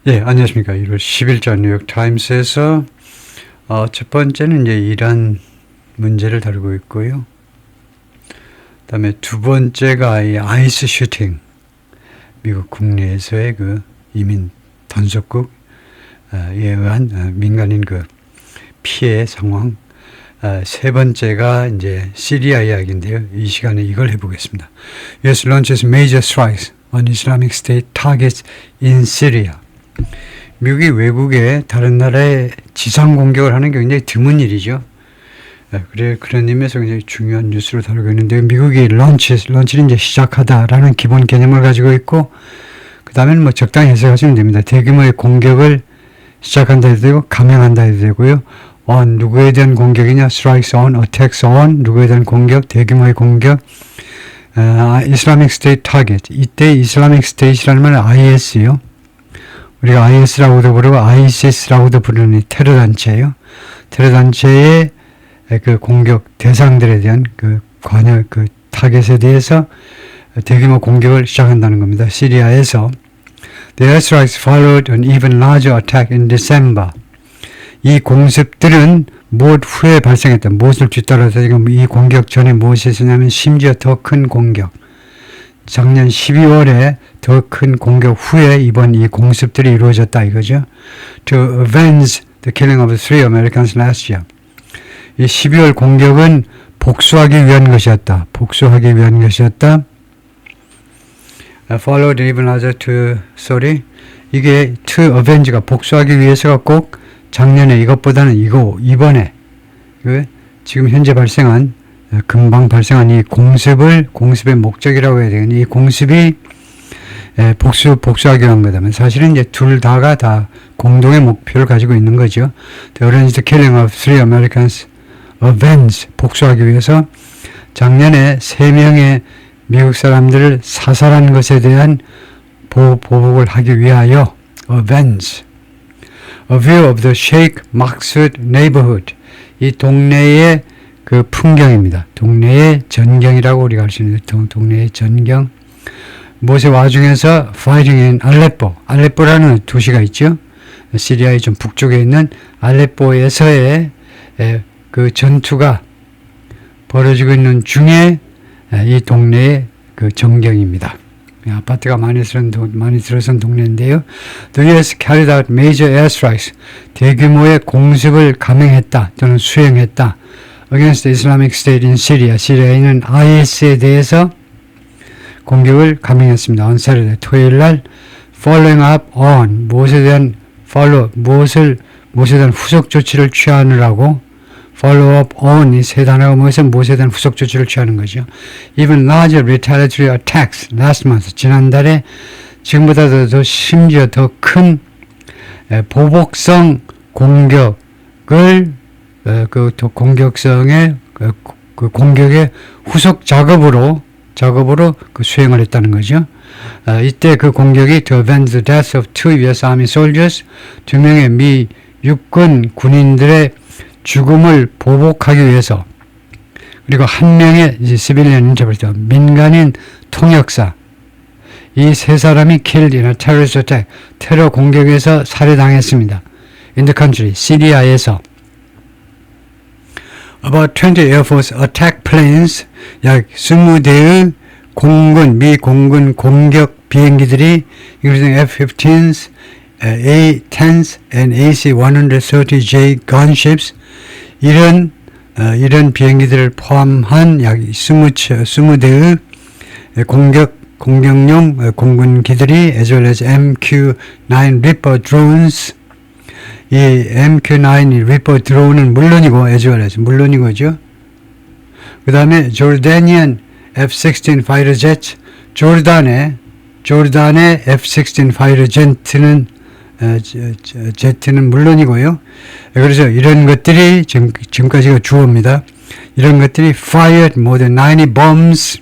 예, 안녕하십니까. 1월 10일자 뉴욕타임스에서 첫 번째는 이제 이란 문제를 다루고 있고요. 그다음에 두 번째가 이 아이스 슈팅, 미국 국내에서의 그 이민 단속국에 의한 민간인 그 피해 상황. 세 번째가 이제 시리아 이야기인데요. 이 시간에 이걸 해보겠습니다. U.S. launches major strikes on Islamic State targets in Syria. 미국이 외국에 다른 나라에 지상 공격을 하는 게 굉장히 드문 일이죠. 그런 의미에서 굉장히 중요한 뉴스를 다루고 있는데, 미국이 런치를 이제 시작하다라는 기본 개념을 가지고 있고, 그 다음에는 뭐 적당히 해석하시면 됩니다. 대규모의 공격을 시작한다 해도 되고, 감행한다 해도 되고요. 누구에 대한 공격이냐? strikes on, attacks on, 누구에 대한 공격, 대규모의 공격. Islamic State target. 이때 Islamic State이라는 말은 IS요. 우리가 IS라고도 부르고 ISIS라고도 부르는 테러 단체예요. 테러 단체의 그 공격 대상들에 대한 그 타겟에 대해서 대규모 공격을 시작한다는 겁니다. 시리아에서 The airstrikes followed an even larger attack in December. 이 공습들은 무엇 후에 발생했다. 무엇을 뒤따라서 지금 이 공격 전에 무엇이 있었냐면 심지어 더 큰 공격. 작년 12월에 더 큰 공격 후에 이번 이 공습들이 이루어졌다 이거죠. To avenge the killing of 3 Americans last year. 이 12월 공격은 복수하기 위한 것이었다. 복수하기 위한 것이었다. Followed even larger 이게 to avenge가 복수하기 위해서가 꼭 작년에 이것보다는 이번에 지금 현재 금방 발생한 이 공습의 목적이라고 해야 되겠니? 이 공습이 복수하기 위한 거다면 사실은 이제 둘 다가 다 공동의 목표를 가지고 있는 거죠. The arranged killing of 3 Americans, avenge, 복수하기 위해서 작년에 3명의 미국 사람들을 사살한 것에 대한 보복을 하기 위하여 avenge. A view of the Sheikh Maqsood neighborhood. 이 동네의 그 풍경입니다. 동네의 전경이라고 우리가 할 수 있는 동네의 전경. 모세 와중에서 fighting in Aleppo. 알레포라는 도시가 있죠. 시리아의 좀 북쪽에 있는 알레포에서의 그 전투가 벌어지고 있는 중에 이 동네의 그 전경입니다. 아파트가 많이 들어선 동네인데요. The U.S. carried out major airstrikes. 대규모의 공습을 감행했다 또는 수행했다. Against the Islamic State in Syria. 시리아에 있는 IS에 대해서 공격을 감행했습니다. On Saturday, 토요일 날 following up on 무엇에 대한 후속 조치를 취하느라고 follow up on 이 세 단어가 뭐해서 무엇에 대한 후속 조치를 취하는 거죠. Even larger retaliatory attacks last month. 지난달에 지금보다 더 심지어 더 큰 보복성 공격을 공격성의 공격의 후속 작업으로 그 수행을 했다는 거죠. 이때 그 공격이 to avenge the death of 2 U.S. Army soldiers, 2명의 미 육군 군인들의 죽음을 보복하기 위해서, 그리고 1명의 civilian interpreter, 민간인 통역사, 이 세 사람이 killed in a terrorist attack, 테러 공격에서 살해당했습니다. In the country, 시리아에서. About 20 Air Force attack planes, 약 20대의 미 공군 공격 비행기들이 including F-15s, A-10s and AC-130J gunships, 이런 비행기들을 포함한 약 20대의 공격용 공군기들이 as well as MQ-9 Reaper drones, 이 MQ-9 Reaper 드론은 물론이고죠. 그 다음에 Jordanian F-16 fighter jets, 조르단의 F-16 fighter 제트는 물론이고요. 그래서 이런 것들이 지금까지가 주어입니다. 이런 것들이 fired more than 90 bombs,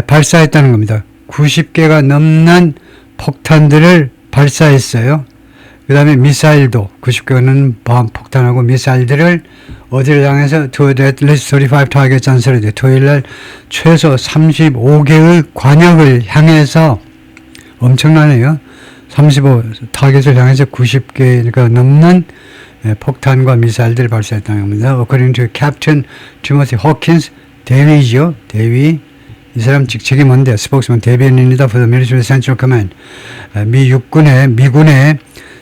발사했다는 겁니다. 90개가 넘는 폭탄들을 발사했어요. 그 다음에 미사일도 90개가 넘는 폭탄하고 미사일들을 어디를 향해서 to at least 35 targets on Saturday. 토요일날 최소 35개의 관역을 향해서 엄청나네요. 타겟을 향해서 90개가 넘는 폭탄과 미사일들을 발사했다는 겁니다. According to Captain Timothy Hawkins, 대위죠. 대위. 이 사람 직책이 뭔데? 스포크스맨 대변인이다. For the Military Central Command. 미군의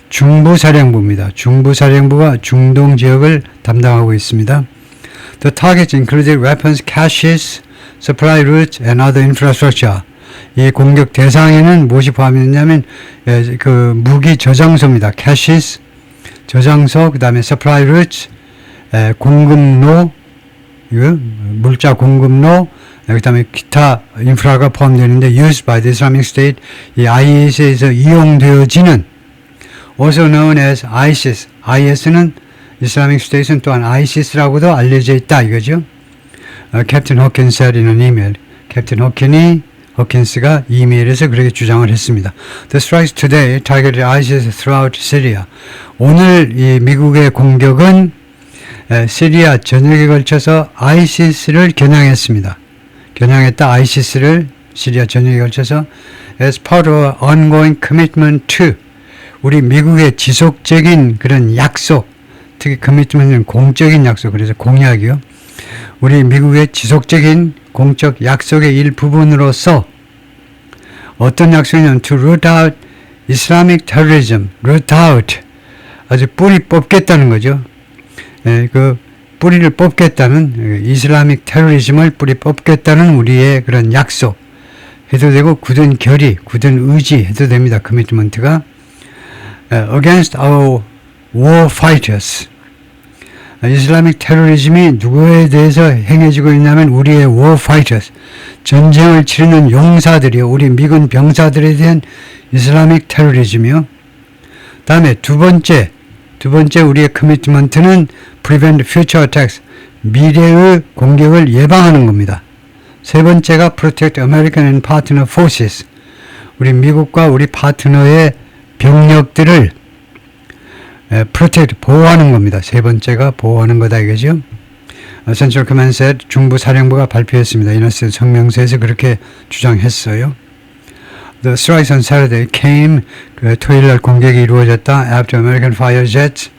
중부사령부입니다. 중부사령부가 중동 지역을 담당하고 있습니다. The targets included weapons, caches, supply routes, and other infrastructure. 이 공격 대상에는 무엇이 포함됐냐면 그 무기 저장소입니다. caches, 저장소, 그 다음에 supply routes, 공급로, 물자 공급로, 그 다음에 기타 인프라가 포함되는데 used by the Islamic State, 이 IS에서 이용되어지는 also known as ISIS. IS는 Islamic State은 또한 ISIS라고도 알려져 있다 이거죠. Captain Hawkins said in an email. 캡틴 호킨스가 이메일에서 그렇게 주장을 했습니다. The strikes today targeted ISIS throughout Syria. 오늘 이 미국의 공격은 시리아 전역에 걸쳐서 ISIS를 겨냥했습니다. 겨냥했다 ISIS를 시리아 전역에 걸쳐서 as part of our ongoing commitment to 우리 미국의 지속적인 그런 약속, 특히 commitment은 공적인 약속, 그래서 공약이요. 우리 미국의 지속적인 공적 약속의 일부분으로서 어떤 약속이냐면 to root out Islamic terrorism, root out 아주 뿌리 뽑겠다는 거죠. 그 뿌리를 뽑겠다는 이슬람릭 테러리즘을 뿌리 뽑겠다는 우리의 그런 약속 해도 되고 굳은 결의, 굳은 의지 해도 됩니다. 커미트먼트가 against our war fighters. 이슬람릭 테러리즘이 누구에 대해서 행해지고 있냐면 우리의 war fighters, 전쟁을 치르는 용사들이요. 우리 미군 병사들에 대한 이슬람릭 테러리즘이요. 다음에 두 번째 우리의 커미트먼트는 prevent future attacks, 미래의 공격을 예방하는 겁니다. 세 번째가 protect American and partner forces, 우리 미국과 우리 파트너의 병력들을 protect, 보호하는 겁니다. 세 번째가 보호하는 거다 이거죠. Central Command said, 중부 사령부가 발표했습니다. 이너스 성명서에서 그렇게 주장했어요. The strikes on Saturday came, 토요일날 공격이 이루어졌다. After American fighter jets,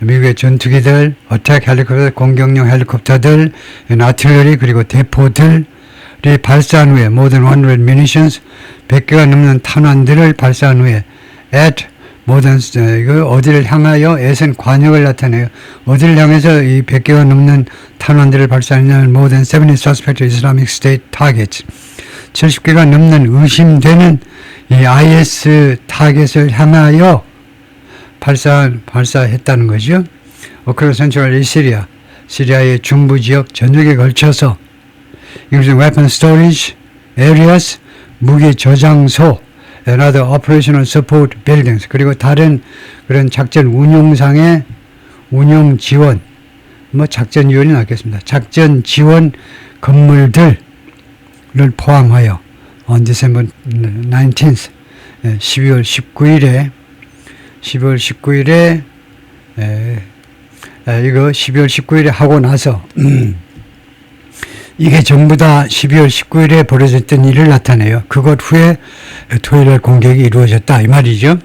미국의 전투기들, attack 헬리콥터, 공격용 헬리콥터들, artillery 그리고 대포들이 발사한 후에 more than 100 munitions, 100개가 넘는 탄환들을 발사한 후에 at 모든 이거 어디를 향하여 애선 관역을 나타내요. 어디를 향해서 이 100개가 넘는 탄환들을 발사하냐면 more than 70 suspect Islamic State targets. 70개가 넘는 의심되는 이 IS 타겟을 향하여 발사했다는 거죠. Across Central Syria, 시리아의 중부 지역 전역에 걸쳐서 including weapon storage areas, 무기 저장소, and other operational support buildings, 그리고 다른 그런 작전 운용상의 운용 지원, 작전 지원이 낫겠습니다. 작전 지원 건물들을 포함하여 on December 19th, 12월 19일에 이거 12월 19일에 하고 나서 이게 전부 다 12월 19일에 벌어졌던 일을 나타내요. 그것 후에 토요일날 공격이 이루어졌다 이 말이죠.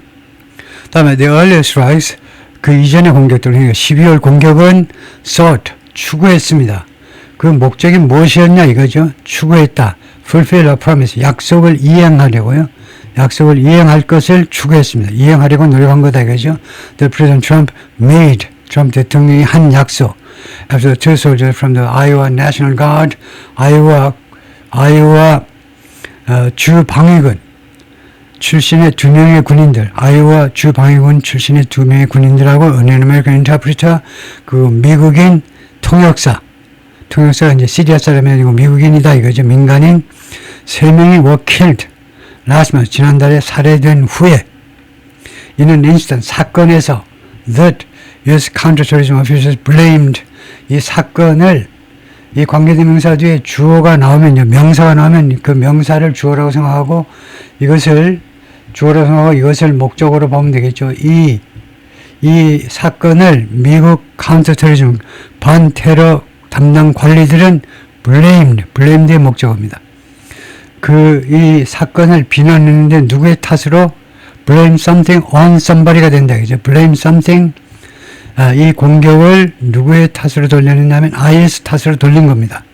다음에 the earlier strikes, 그 이전의 공격들, 그러니까 12월 공격은 sought, 추구했습니다. 그 목적이 무엇이었냐 이거죠. 추구했다. fulfill a promise, 약속을 이행하려고요. 약속을 이행할 것을 추구했습니다. 이행하려고 노력한 거다 이거죠. The President Trump made, 트럼프 대통령이 한 약속. After the two soldiers from the Iowa National Guard, 아이오와 주 방위군 출신의 2명의 군인들, 아이오와 주 방위군 출신의 2명의 군인들하고 an American interpreter, 그 미국인 통역사가 이제 시리아 사람이 아니고 미국인이다 이거죠. 민간인 3명이 were killed last month, 지난달에 살해된 후에 이는 인스턴 사건에서 that US counterterrorism officials blamed, 이 사건을 이 관계대명사 뒤에 주어가 나오면요, 명사가 나오면 그 명사를 주어라고 생각하고 이것을 목적으로 보면 되겠죠. 이 사건을 미국 카운터테러리즘 반테러 담당 관리들은 blame드의 목적어입니다. 이 사건을 비난했는데 누구의 탓으로? blame something on somebody가 된다. 그죠? blame something. 이 공격을 누구의 탓으로 돌렸느냐면 IS 탓으로 돌린 겁니다.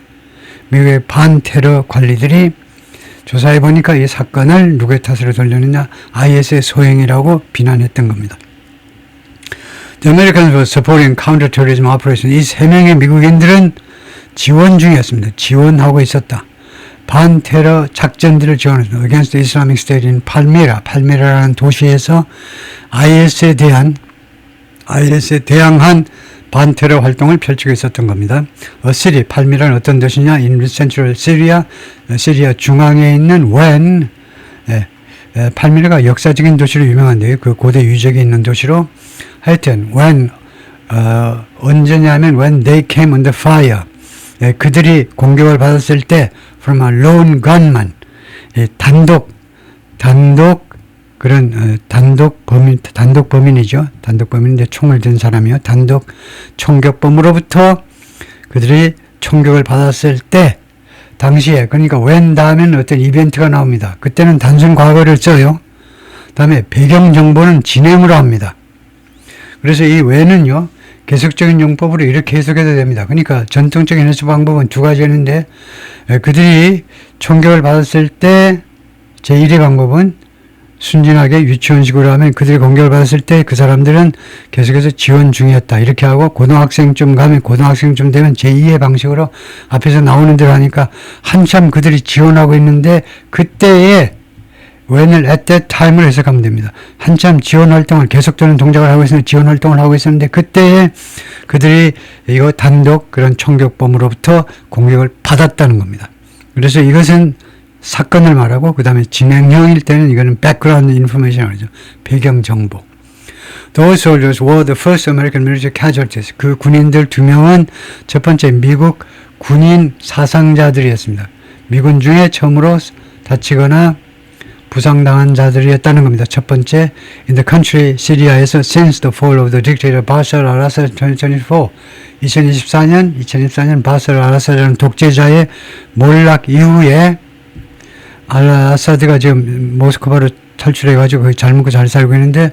미국의 반테러 관리들이 조사해 보니까 이 사건을 누구의 탓으로 돌렸느냐? IS의 소행이라고 비난했던 겁니다. The Americans were supporting counterterrorism operation. 이 세 명의 미국인들은 지원 중이었습니다. 지원하고 있었다. 반테러 작전들을 지원했습니다. Against the Islamic State in 팔미라라는 도시에서 IS에 대항한 반테러 활동을 펼치고 있었던 겁니다. 어시리, 팔미라는 어떤 도시냐? In central Syria, 시리아 중앙에 있는 웬, 팔미라가 역사적인 도시로 유명한데요. 그 고대 유적이 있는 도시로 하여튼 언제냐면 when they came under fire, 그들이 공격을 받았을 때 from a lone gunman, 단독 범인이죠. 단독 범인인데 총을 든 사람이요. 단독 총격범으로부터 그들이 총격을 받았을 때 당시에, 그러니까 when 다음에는 어떤 이벤트가 나옵니다. 그때는 단순 과거를 써요. 다음에 배경 정보는 진행으로 합니다. 그래서 이 when은요, 계속적인 용법으로 이렇게 해석해도 됩니다. 그러니까 전통적인 해석 방법은 두 가지였는데, 그들이 총격을 받았을 때 제1의 방법은 순진하게 유치원식으로 하면 그들이 공격을 받았을 때 그 사람들은 계속해서 지원 중이었다. 이렇게 하고 고등학생쯤 가면 고등학생쯤 되면 제2의 방식으로 앞에서 나오는 대로 하니까 한참 그들이 지원하고 있는데 그때에 when을 at that time을 해석하면 됩니다. 한참 지원 활동을 계속되는 동작을 하고 있었는데 지원 활동을 하고 있었는데 그때에 그들이 이거 단독 그런 총격범으로부터 공격을 받았다는 겁니다. 그래서 이것은 사건을 말하고 그 다음에 진행형일 때는 이거는 background information 하죠. 배경 정보. Those soldiers were the first American military casualties. 그 군인들 2명은 첫 번째 미국 군인 사상자들이었습니다. 미군 중에 처음으로 다치거나 부상당한 자들이었다는 겁니다. 첫 번째, in the country, 시리아에서 since the fall of the dictator Bashar al-Assad 2024년 바샤르 al-Assad이라는 독재자의 몰락 이후에 al-Assad가 지금 모스크바로 탈출해가지고 거기 잘 먹고 잘 살고 있는데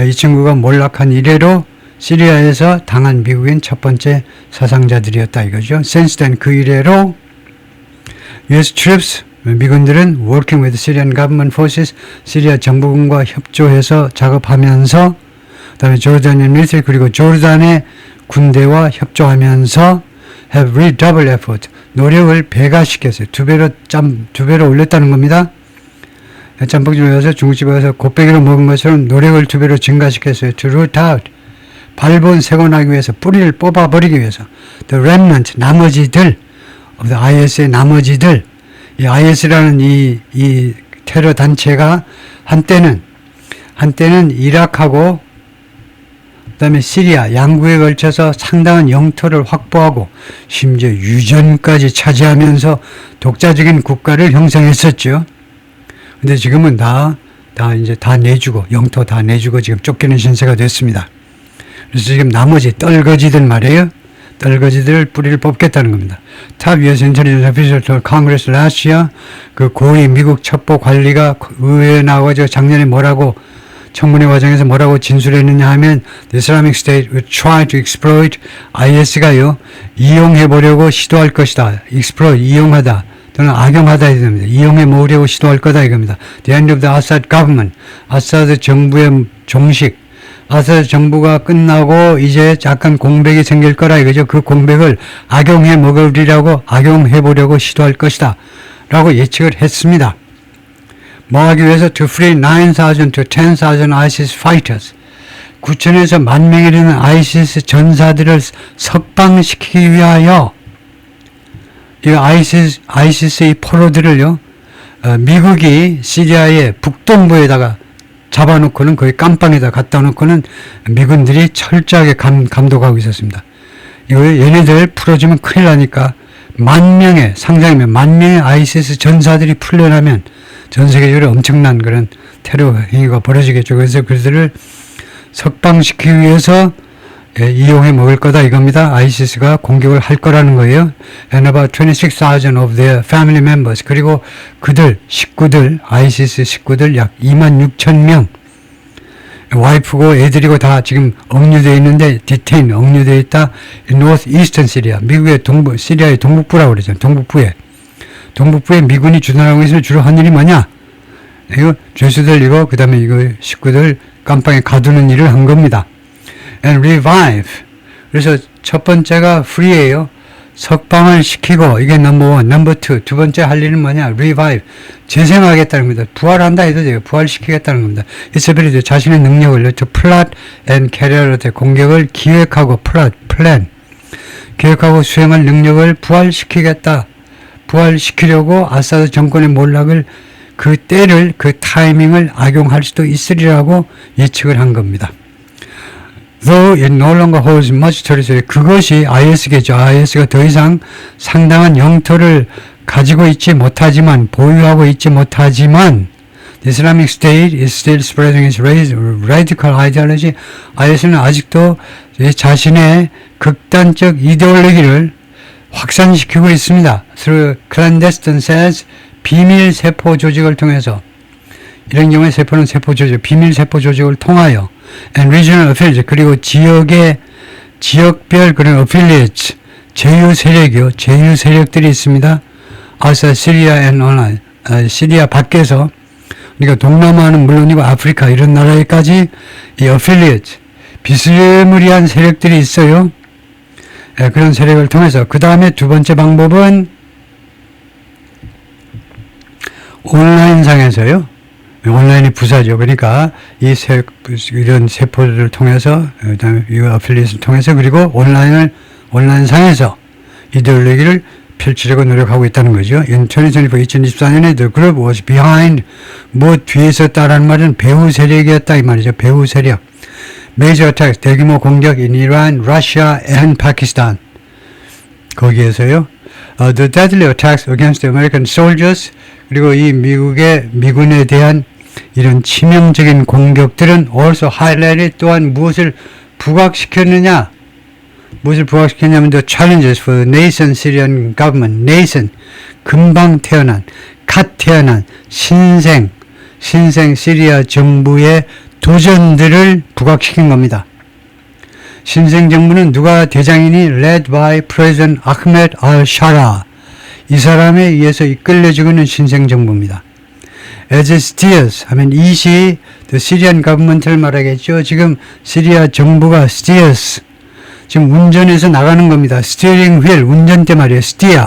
이 친구가 몰락한 이래로 시리아에서 당한 미국인 첫 번째 사상자들이었다 이거죠. Since then 그 이래로 US troops 미군들은 working with Syrian government forces 시리아 정부군과 협조해서 작업하면서 그다음에 조르단의 military 그리고 조르단의 군대와 협조하면서 have redoubled effort 노력을 배가시켰어요. 두 배로 올렸다는 겁니다. 짬뽕집에 가서 중국집에 가서 곱빼기로 먹은 것처럼 노력을 2배로 증가시켰어요. To root out 발본 세곤하기 위해서 뿌리를 뽑아버리기 위해서 the remnant 나머지들 of the IS의 나머지들 이 IS라는 이 테러 단체가 한때는 이라크하고 그다음에 시리아 양국에 걸쳐서 상당한 영토를 확보하고 심지어 유전까지 차지하면서 독자적인 국가를 형성했었죠. 근데 지금은 이제 다 내주고 영토 다 내주고 지금 쫓기는 신세가 됐습니다. 그래서 지금 나머지 떨거지들 말이에요. 떨거지들 뿌리를 뽑겠다는 겁니다. Top U.S. Intelligence Official told Congress last year 그 고위 미국 첩보 관리가 의회에 나와서 작년에 청문회 과정에서 뭐라고 진술했느냐 하면 The Islamic State will try to exploit IS가요 이용해보려고 시도할 것이다. exploit 이용하다 또는 악용하다 이겁니다. 이용해 모으려고 시도할 거다 이겁니다. The end of the Assad government 아사드 정부의 종식 아사드 정부가 끝나고 이제 약간 공백이 생길 거라 이거죠. 그 공백을 악용해 보려고 시도할 것이다 라고 예측을 했습니다. 뭐 하기 위해서 to free 9,000 to 10,000 ISIS fighters 9,000에서 10,000명에 이르는 ISIS 전사들을 석방시키기 위하여 이 ISIS의 포로들을요 미국이 시리아의 북동부에다가 잡아놓고는 거의 깜빵에다 갖다 놓고는 미군들이 철저하게 감독하고 있었습니다. 이거 얘네들 풀어주면 큰일 나니까 상상이면 10,000명의 ISIS 전사들이 풀려나면 전 세계적으로 엄청난 그런 테러 행위가 벌어지겠죠. 그래서 그들을 석방시키기 위해서 이용해 먹을 거다 이겁니다. ISIS가 공격을 할 거라는 거예요. And about 26,000 of their family members 그리고 그들 식구들 ISIS 식구들 약 26,000명 와이프고 애들이고 다 지금 억류되어 있는데 억류되어 있다. North Eastern Syria, 미국의 시리아의 동북부라고 그러잖아요. 동북부에 미군이 주둔하고 있으면 주로 한 일이 뭐냐? 이거 죄수들 이거 그 다음에 이거 식구들 깜빵에 가두는 일을 한 겁니다. And revive. 그래서 첫 번째가 free예요. 석방을 시키고 이게 number one, number two. 두 번째 할 일은 뭐냐? revive. 재생하겠다는 겁니다. 부활한다 해도 돼요. 부활시키겠다는 겁니다. It's ability, 자신의 능력을 to plot and carry out, 공격을 기획하고 plan. 기획하고 수행할 능력을 부활시키겠다. 부활시키려고 아사드 정권의 몰락을 그 때를 그 타이밍을 악용할 수도 있으리라고 예측을 한 겁니다. Though it no longer holds much territory, 그것이 IS겠죠. IS가 더 이상 상당한 영토를 가지고 있지 못하지만, 보유하고 있지 못하지만, The Islamic State is still spreading its radical ideology. IS는 아직도 자신의 극단적 이데올로기를 확산시키고 있습니다. Through clandestine cells, 비밀 세포 조직을 통해서. 이런 경우에 세포는 세포 조직, 비밀 세포 조직을 통하여 and regional affiliates, 그리고 지역별 그런 affiliates, 제휴 세력들이 있습니다. outside Syria and online, 시리아 밖에서, 그러니까 동남아는 물론이고 아프리카 이런 나라에까지 이 affiliates, 비스무리한 세력들이 있어요. 그런 세력을 통해서. 그 다음에 두 번째 방법은 온라인상에서요. 온라인이 부사죠. 그러니까 이런 세포들을 통해서, 그다음에 이 어필리에이션을 통해서, 그리고 온라인상에서 이데올로기를 펼치려고 노력하고 있다는 거죠. In 2024년에 the group was behind, 뭐 뒤에 있었다라는 말은 배후 세력이었다 이 말이죠. 배후 세력. Major attacks, 대규모 공격 in Iran, Russia and Pakistan. 거기에서요. The deadly attacks against the American soldiers, 그리고 이 미군에 대한 이런 치명적인 공격들은 also highlighted, 또한 무엇을 부각시켰느냐면 the challenges for the nascent Syrian government, nascent, 금방 태어난, 갓 태어난, 신생 시리아 정부의 도전들을 부각시킨 겁니다. 신생 정부는 누가 대장이니? Led by President Ahmed al-Shara. 이 사람에 의해서 이끌려지고 있는 신생 정부입니다. As it steers 하면 이시 the Syrian government를 말하겠죠. 지금 시리아 정부가 steers, 지금 운전해서 나가는 겁니다. 스티어링 휠, 운전대 말이에요. steer,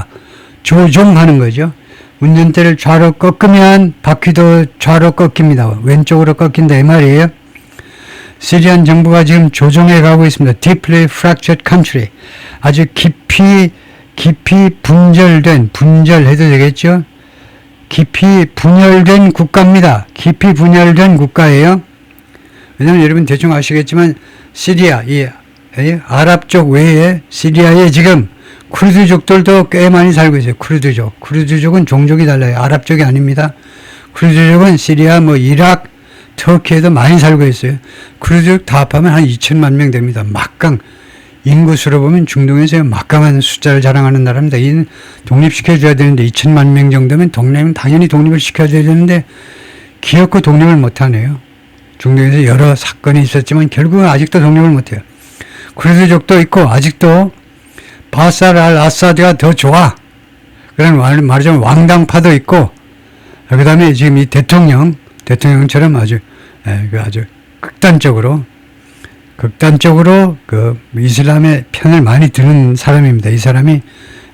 조종하는 거죠. 운전대를 좌로 꺾으면 바퀴도 좌로 꺾입니다. 왼쪽으로 꺾인다 이 말이에요. 시리안 정부가 지금 조종해 가고 있습니다. Deeply fractured country. 아주 깊이 분절해도 되겠죠? 깊이 분열된 국가입니다. 깊이 분열된 국가예요. 왜냐면 여러분 대충 아시겠지만 시리아, 이 아랍 쪽 외에 시리아에 지금 쿠르드족들도 꽤 많이 살고 있어요. 쿠르드족은 종족이 달라요. 아랍 쪽이 아닙니다. 쿠르드족은 시리아, 이라크, 터키에도 많이 살고 있어요. 쿠르드족 다 합하면 한 2천만 명 됩니다. 막강, 인구수로 보면 중동에서 막강한 숫자를 자랑하는 나라입니다. 이는 독립시켜줘야 되는데 2천만 명 정도면 당연히 독립을 시켜줘야 되는데 기어코 독립을 못하네요. 중동에서 여러 사건이 있었지만 결국은 아직도 독립을 못해요. 쿠르드족도 있고 아직도 바사르 알 아사드가 더 좋아. 그런 말하자면 왕당파도 있고, 그 다음에 지금 이 대통령처럼 아주 극단적으로 그 이슬람의 편을 많이 드는 사람입니다. 이 사람이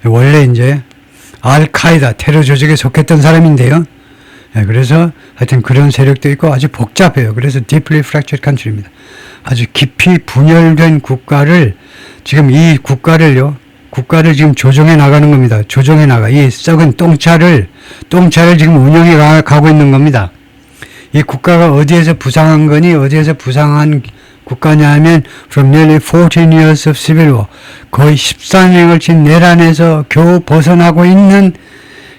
원래 이제 알카이다 테러 조직에 속했던 사람인데요. 그래서 하여튼 그런 세력도 있고 아주 복잡해요. 그래서 deeply fractured country입니다. 아주 깊이 분열된 국가를 지금 국가를 지금 조종해 나가는 겁니다. 이 썩은 똥차를 지금 운영해 가고 있는 겁니다. 이 국가가 어디에서 부상한 거니? 어디에서 부상한 국가냐 하면 from nearly 14 years of civil war, 거의 14년에 걸친 내란에서 겨우 벗어나고 있는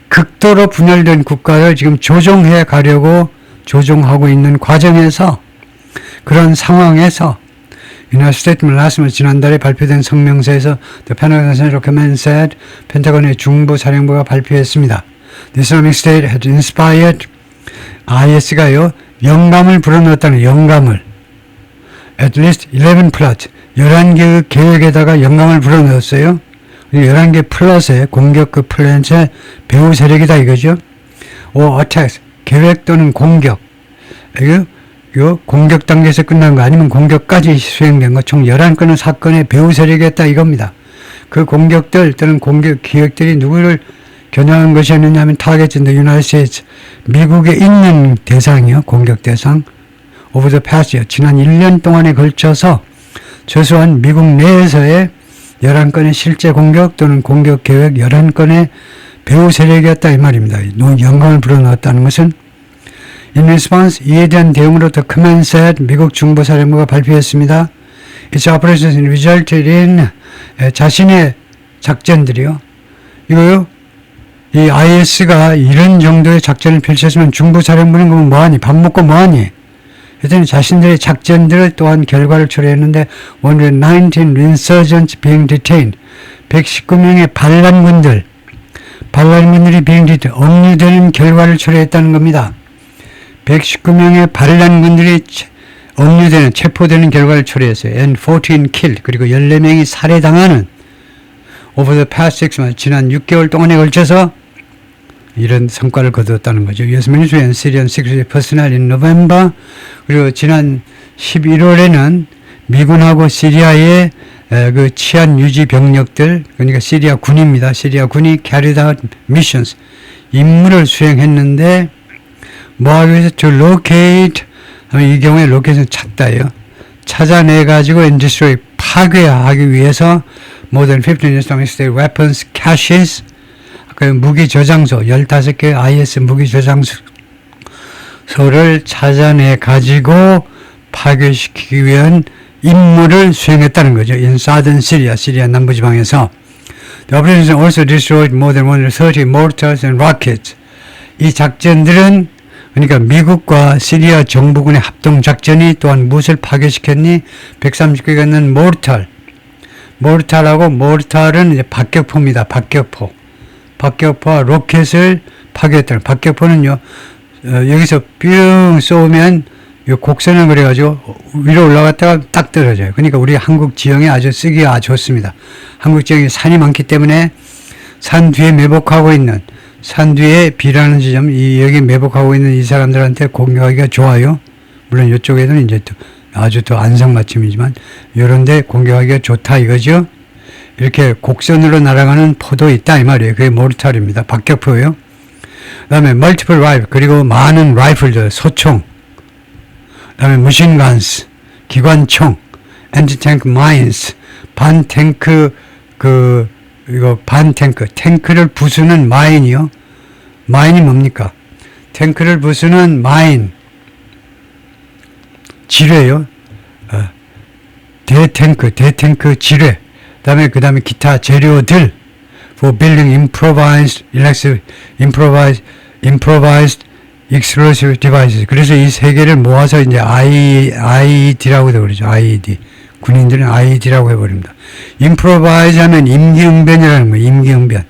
극도로 분열된 국가를 지금 조종해 가려고 조종하고 있는 과정에서, 그런 상황에서 United States last 지난달에 발표된 성명서에서 The Pentagon Recommend said, 펜타곤의 중부 사령부가 발표했습니다. The Islamic State had inspired, IS가요 영감을 불어넣었다는, at least 11 plot 11개의 계획에다가 영감을 불어넣었어요. 11개 플러스의 공격 그 플랜의 배후 세력이다 이거죠. or attacks 계획 또는 공격 이거 공격 단계에서 끝난 거 아니면 공격까지 수행된 거 총 11건의 사건의 배후 세력이었다 이겁니다. 그 공격들 또는 공격 기획들이 누구를 겨냥한 것이었느냐 하면 target in the United States 미국에 있는 대상이요. 공격 대상 over the past year 지난 1년 동안에 걸쳐서 최소한 미국 내에서의 11건의 실제 공격 또는 공격 계획 11건의 배후 세력이었다 이 말입니다. 영광을 불어넣었다는 것은 in response 이에 대한 대응으로 the command said 미국 중부사령부가 발표했습니다. Its operations resulted in 자신의 작전들이요. 이거요. 이 IS가 이런 정도의 작전을 펼쳤으면 중부사령부는 그러면 뭐하니? 밥 먹고 뭐하니? 하여튼 자신들의 작전들을 또한 결과를 초래했는데 119 insurgents being detained 119명의 반란군들이 being detained 억류되는 결과를 초래했다는 겁니다. 119명의 반란군들이 억류되는 체포되는 결과를 초래했어요. and 14 killed 그리고 14명이 살해당하는 over the past 6 months 지난 6개월 동안에 걸쳐서 이런 성과를 거두었다는 거죠. US military and Syrian security personnel in November 그리고 지난 11월에는 미군하고 시리아의 그 치안 유지 병력들 그러니까 시리아 군입니다. 시리아 군이 carried out missions 임무를 수행했는데 뭐하기 위해서 to locate 이 경우에 locate는 찾다예요. 찾아내가지고 and destroy 파괴하기 위해서 more than 15 Islamic State weapons caches 그 무기 저장소 15개 IS 무기 저장소를 찾아내 가지고 파괴시키기 위한 임무를 수행했다는 거죠. in southern Syria, 시리아 남부지방에서 the operations also destroyed more than 130 mortars and rockets. 이 작전들은 그러니까 미국과 시리아 정부군의 합동작전이 또한 무엇을 파괴시켰니? 130개가 있는 모르탈하고 모르탈은 이제 박격포입니다. 박격포와 로켓을 파괴했다. 박격포는요, 여기서 뿅 쏘면 곡선을 그려가지고 위로 올라갔다가 딱 떨어져요. 그러니까 우리 한국 지형에 아주 쓰기가 좋습니다. 한국 지형에 산이 많기 때문에 산 뒤에 매복하고 있는 산 뒤에 B라는 지점, 여기 매복하고 있는 이 사람들한테 공격하기가 좋아요. 물론 이쪽에는 이제 아주 더 안성맞춤이지만, 이런 데 공격하기가 좋다 이거죠. 이렇게 곡선으로 날아가는 포도 있다 이 말이에요. 그게 모르탈입니다. 박격포예요. 그 다음에 multiple rifle, 그리고 많은 라이플들, 소총. 그 다음에 machine-guns, 기관총, anti-tank mines, 반탱크, 탱크를 부수는 마인이요. 마인이 뭡니까? 탱크를 부수는 마인. 지뢰요. 대탱크 지뢰. 그 다음에 기타 재료들. for building improvised explosive devices. 그래서 이 세 개를 모아서 이제 IED라고도 그러죠. IED. 군인들은 IED라고 해버립니다. improvise 하면 임기응변이라는 거예요. 임기응변.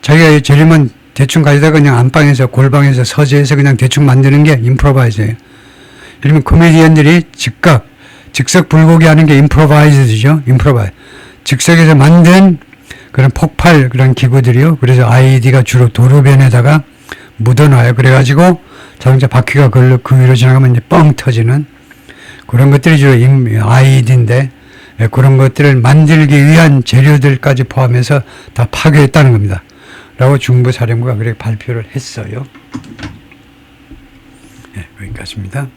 자기가 재료만 대충 가져다가 그냥 안방에서 골방에서 서재에서 그냥 대충 만드는 게 improvise예요. 예를 들면 코미디언들이 즉석 불고기 하는 게 improvised죠. improvise. 즉석에서 만든 그런 폭발 그런 기구들이요. 그래서 IED가 주로 도로변에다가 묻어놔요. 그래가지고 자동차 바퀴가 그 위로 지나가면 이제 뻥 터지는 그런 것들이 주로 IED인데, 그런 것들을 만들기 위한 재료들까지 포함해서 다 파괴했다는 겁니다. 라고 중부사령부가 그렇게 발표를 했어요. 여기까지입니다.